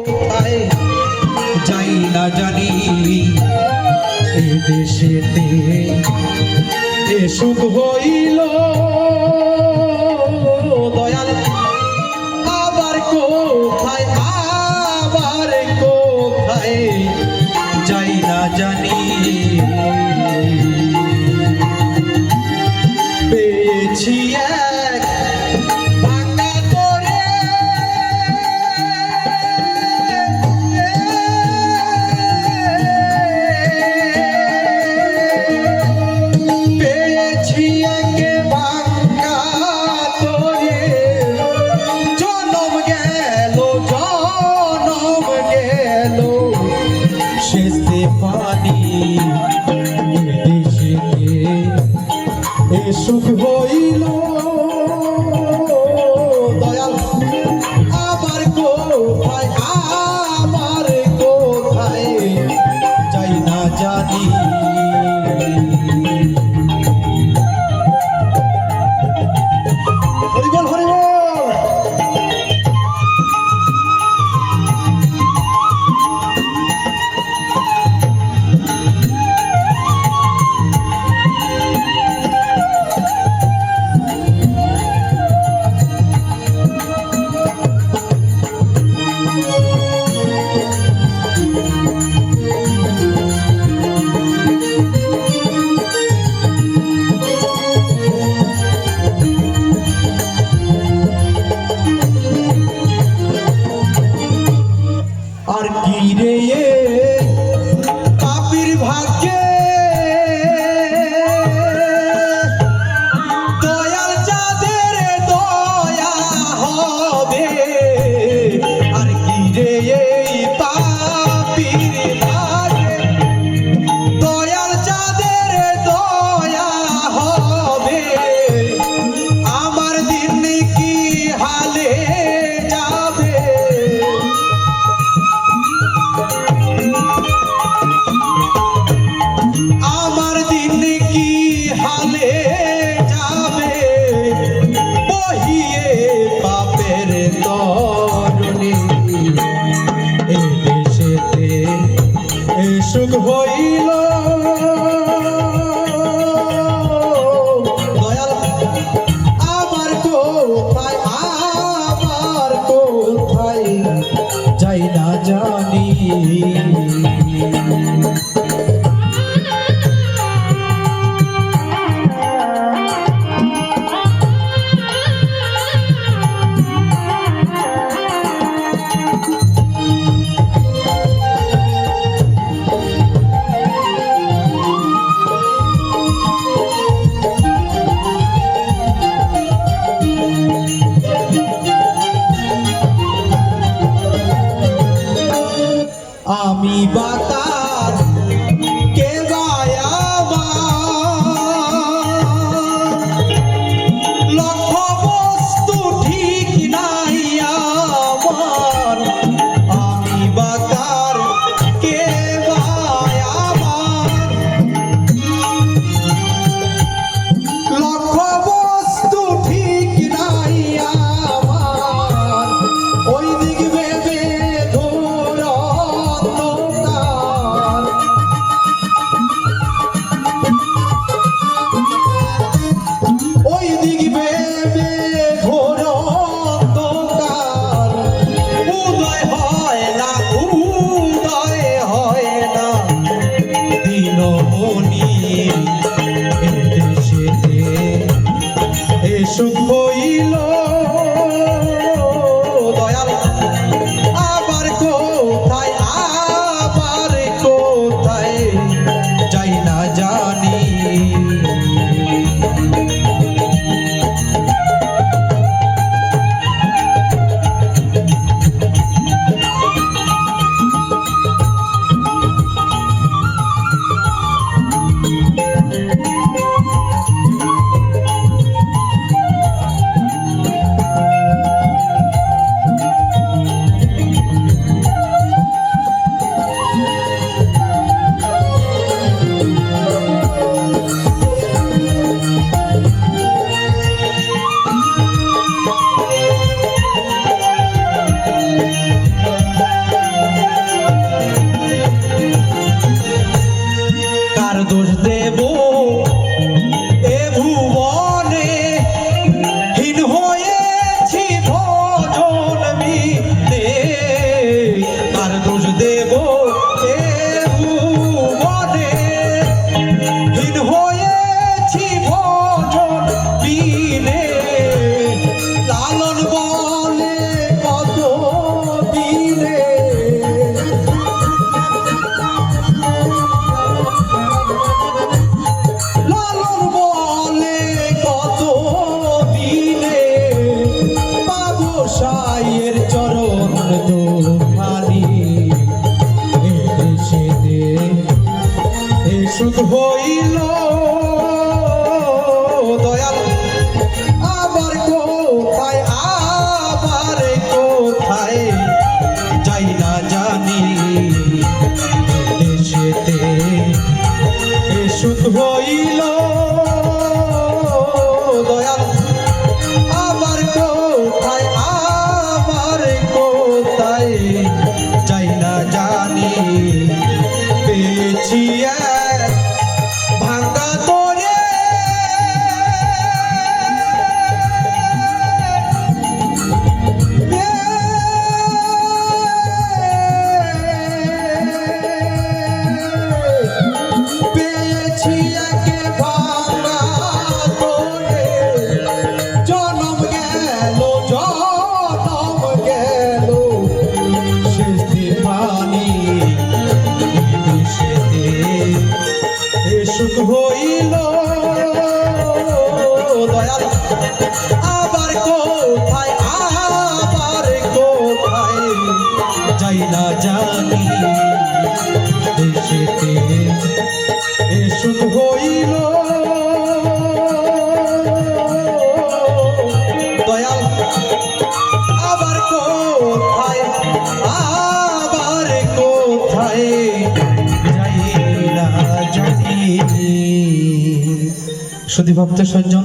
কোথায় যাই না জানি এ দেশেতে এ সুখ হইল দয়াল আবার কোথায় যাই না জানি পেয়েছি এক ভাঙা তোরে পেয়েছি এক ভাঙা তোরে জনম গেল সেচতে পানি দেশেতে এ সুখ হইল দয়াল আবার কোথায় যাই না জানি হরিবল হরিবল আর কি রে পাপীর ভাগ্যে দয়াল যাদের দয়া হবে আর কি রে পাপীর ভাগ্যে দয়াল যাদের দয়া হবে আমার দিন কি হালে যাবে আমার দিন কি হালে যাবে বহিয়ে পাপের তরণী এ দেশেতে এ সুখ হইল দয়াল আমার কোথায় যাই না জানি আমি বাতার কে লক্ষ্য বস্তু ঠিক নাই আমার আমি বাতার কে লক্ষ্য বস্তু ঠিক নাই আমার ওই দিক ভেবে ওই দিক ভেবে ঘোর অন্ধকার উদয় হয় ফানি এ দেশেতে এ সুখ হইল দয়াল আবার কোথায় যাই না জানি দেশেতে এ সুখ হইল দয়াল আবার কোথায় যাই না জানি পেয়েছি এক ভাঙা তোরে পেয়েছি একে ভাঙা তোরে জনম গেল শেষ পানি দেশেতে এ সুখ হইল দয়াল আবার কোথায় যাই না জানি দেশেতে এ সুখ হইল দয়াল আবার কোথায় যাই না জানি। সুধী ভক্ত সজ্জন